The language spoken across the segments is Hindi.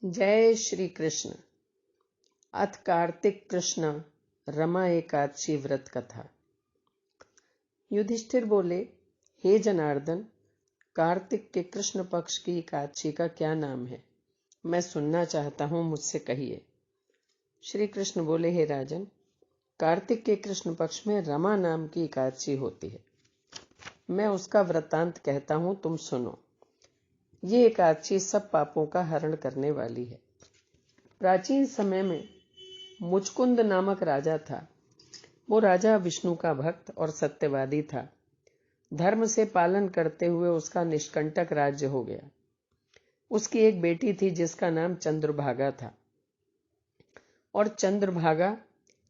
जय श्री कृष्ण। अथ कार्तिक कृष्ण रमा एकादशी व्रत कथा। युधिष्ठिर बोले, हे जनार्दन, कार्तिक के कृष्ण पक्ष की एकादशी का क्या नाम है? मैं सुनना चाहता हूं, मुझसे कहिए। श्री कृष्ण बोले, हे राजन, कार्तिक के कृष्ण पक्ष में रमा नाम की एकादशी होती है। मैं उसका वृत्तांत कहता हूं, तुम सुनो। ये एकादशी सब पापों का हरण करने वाली है। प्राचीन समय में मुचकुंद नामक राजा था। वो राजा विष्णु का भक्त और सत्यवादी था। धर्म से पालन करते हुए उसका निष्कंटक राज्य हो गया। उसकी एक बेटी थी जिसका नाम चंद्रभागा था, और चंद्रभागा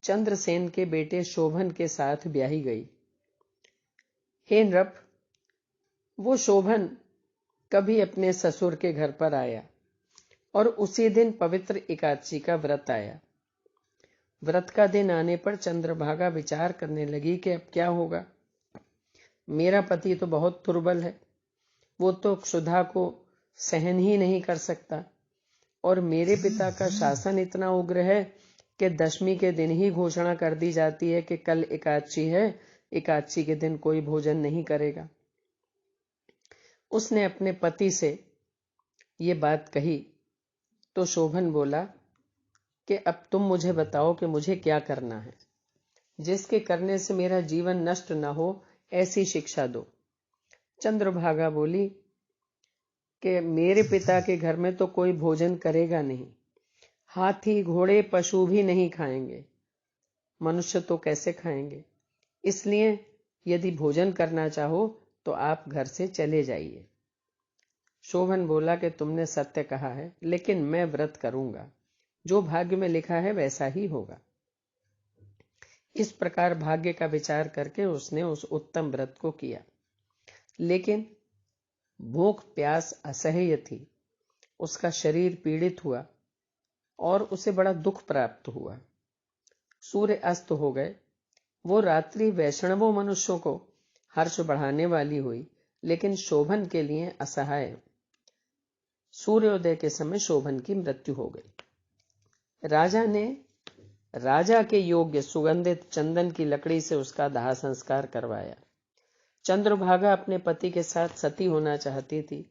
चंद्रसेन के बेटे शोभन के साथ ब्याही गई। हे नृप, वो शोभन कभी अपने ससुर के घर पर आया और उसी दिन पवित्र एकादशी का व्रत आया। व्रत का दिन आने पर चंद्रभागा विचार करने लगी कि अब क्या होगा। मेरा पति तो बहुत दुर्बल है, वो तो क्षुधा को सहन ही नहीं कर सकता, और मेरे पिता का शासन इतना उग्र है कि दशमी के दिन ही घोषणा कर दी जाती है कि कल एकादशी है, एकादशी के दिन कोई भोजन नहीं करेगा। उसने अपने पति से ये बात कही तो शोभन बोला कि अब तुम मुझे बताओ कि मुझे क्या करना है, जिसके करने से मेरा जीवन नष्ट न हो, ऐसी शिक्षा दो। चंद्रभागा बोली कि मेरे पिता के घर में तो कोई भोजन करेगा नहीं। हाथी घोड़े पशु भी नहीं खाएंगे, मनुष्य तो कैसे खाएंगे। इसलिए यदि भोजन करना चाहो तो आप घर से चले जाइए। शोभन बोला कि तुमने सत्य कहा है, लेकिन मैं व्रत करूंगा। जो भाग्य में लिखा है वैसा ही होगा। इस प्रकार भाग्य का विचार करके उसने उस उत्तम व्रत को किया, लेकिन भूख प्यास असह्य थी। उसका शरीर पीड़ित हुआ और उसे बड़ा दुख प्राप्त हुआ। सूर्य अस्त हो गए। वो रात्रि वैष्णवों मनुष्यों को हर्ष बढ़ाने वाली हुई, लेकिन शोभन के लिए असहाय। सूर्योदय के समय शोभन की मृत्यु हो गई। राजा ने राजा के योग्य सुगंधित चंदन की लकड़ी से उसका दाह संस्कार करवाया। चंद्रभागा अपने पति के साथ सती होना चाहती थी,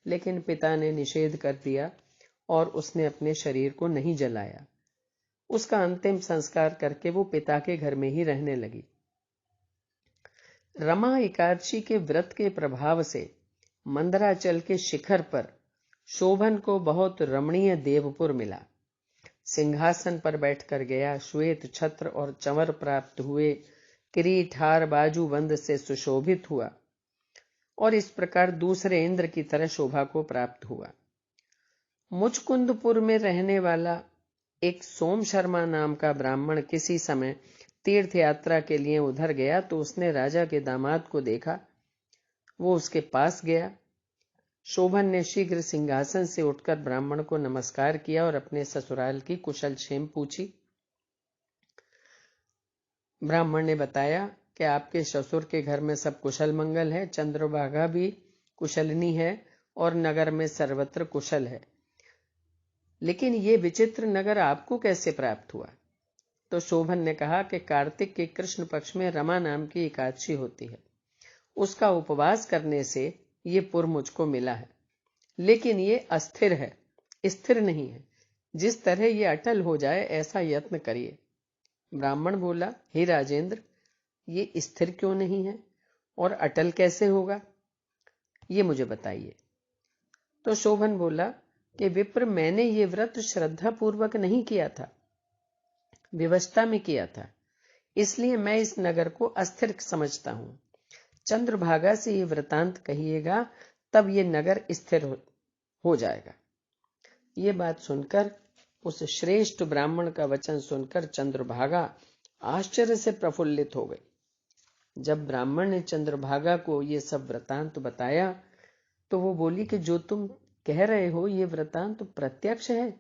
लेकिन पिता ने निषेध कर दिया और उसने अपने शरीर को नहीं जलाया। उसका अंतिम संस्कार करके वो पिता के घर में ही रहने लगी। रमा एकादशी के व्रत के प्रभाव से मंदराचल के शिखर पर शोभन को बहुत रमणीय देवपुर मिला। सिंहासन पर बैठकर गया, श्वेत छत्र और चंवर प्राप्त हुए, किरीट हार बाजूबंद से सुशोभित हुआ, और इस प्रकार दूसरे इंद्र की तरह शोभा को प्राप्त हुआ। मुचकुंदपुर में रहने वाला एक सोम शर्मा नाम का ब्राह्मण किसी समय तीर्थ यात्रा के लिए उधर गया तो उसने राजा के दामाद को देखा। वो उसके पास गया। शोभन ने शीघ्र सिंहासन से उठकर ब्राह्मण को नमस्कार किया और अपने ससुराल की कुशल क्षेम पूछी। ब्राह्मण ने बताया कि आपके ससुर के घर में सब कुशल मंगल है, चंद्रभागा भी कुशलनी है और नगर में सर्वत्र कुशल है, लेकिन ये विचित्र नगर आपको कैसे प्राप्त हुआ? तो शोभन ने कहा कि कार्तिक के कृष्ण पक्ष में रमा नाम की एकादशी होती है। उसका उपवास करने से ये पुर मुझको मिला है, लेकिन ये अस्थिर है, स्थिर नहीं है। जिस तरह ये अटल हो जाए ऐसा यत्न करिए। ब्राह्मण बोला, हे राजेंद्र, ये स्थिर क्यों नहीं है और अटल कैसे होगा, ये मुझे बताइए। तो शोभन बोला कि विप्र, मैंने ये व्रत श्रद्धा पूर्वक नहीं किया था, विवशता में किया था, इसलिए मैं इस नगर को अस्थिर समझता हूं। चंद्रभागा से ये वृतांत कहिएगा, तब ये नगर स्थिर हो जाएगा। ये बात सुनकर, उस श्रेष्ठ ब्राह्मण का वचन सुनकर चंद्रभागा आश्चर्य से प्रफुल्लित हो गई। जब ब्राह्मण ने चंद्रभागा को ये सब वृतांत बताया तो वो बोली कि जो तुम कह रहे हो ये वृतांत प्रत्यक्ष है।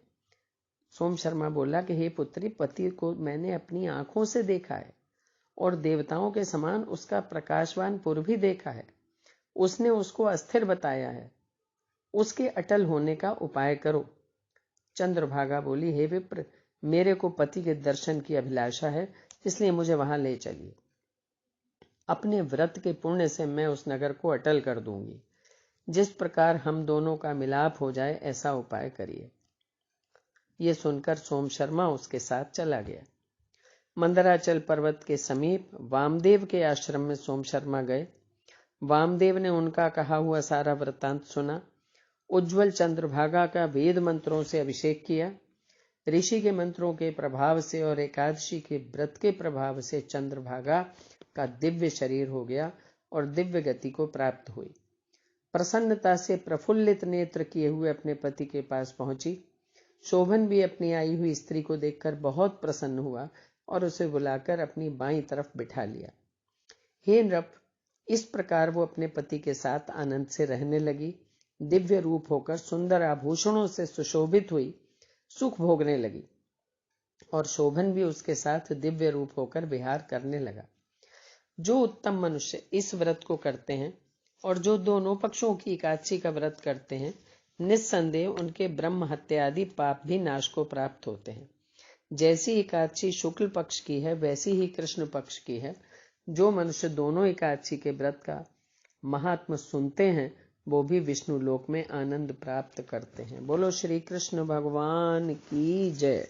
सोम शर्मा बोला कि हे पुत्री, पति को मैंने अपनी आंखों से देखा है और देवताओं के समान उसका प्रकाशवान पुर भी देखा है। उसने उसको अस्थिर बताया है। उसके अटल होने का उपाय करो। चंद्रभागा बोली, हे विप्र, मेरे को पति के दर्शन की अभिलाषा है, इसलिए मुझे वहां ले चलिए। अपने व्रत के पुण्य से मैं उस नगर को अटल कर दूंगी। जिस प्रकार हम दोनों का मिलाप हो जाए ऐसा उपाय करिए। ये सुनकर सोम शर्मा उसके साथ चला गया। मंदराचल पर्वत के समीप वामदेव के आश्रम में सोम शर्मा गए। वामदेव ने उनका कहा हुआ सारा वृत्तांत सुना। उज्ज्वल चंद्रभागा का वेद मंत्रों से अभिषेक किया। ऋषि के मंत्रों के प्रभाव से और एकादशी के व्रत के प्रभाव से चंद्रभागा का दिव्य शरीर हो गया और दिव्य गति को प्राप्त हुई। प्रसन्नता से प्रफुल्लित नेत्र किए हुए अपने पति के पास पहुंची। शोभन भी अपनी आई हुई स्त्री को देखकर बहुत प्रसन्न हुआ और उसे बुलाकर अपनी बाईं तरफ बिठा लिया। हे नृप, इस प्रकार वो अपने पति के साथ आनंद से रहने लगी। दिव्य रूप होकर सुंदर आभूषणों से सुशोभित हुई, सुख भोगने लगी और शोभन भी उसके साथ दिव्य रूप होकर विहार करने लगा। जो उत्तम मनुष्य इस व्रत को करते हैं और जो दोनों पक्षों की एकादशी का व्रत करते हैं, निस्संदेह उनके ब्रह्म हत्या आदि पाप भी नाश को प्राप्त होते हैं। जैसी एकादशी शुक्ल पक्ष की है वैसी ही कृष्ण पक्ष की है। जो मनुष्य दोनों एकादशी के व्रत का महात्म सुनते हैं वो भी विष्णु लोक में आनंद प्राप्त करते हैं। बोलो श्री कृष्ण भगवान की जय।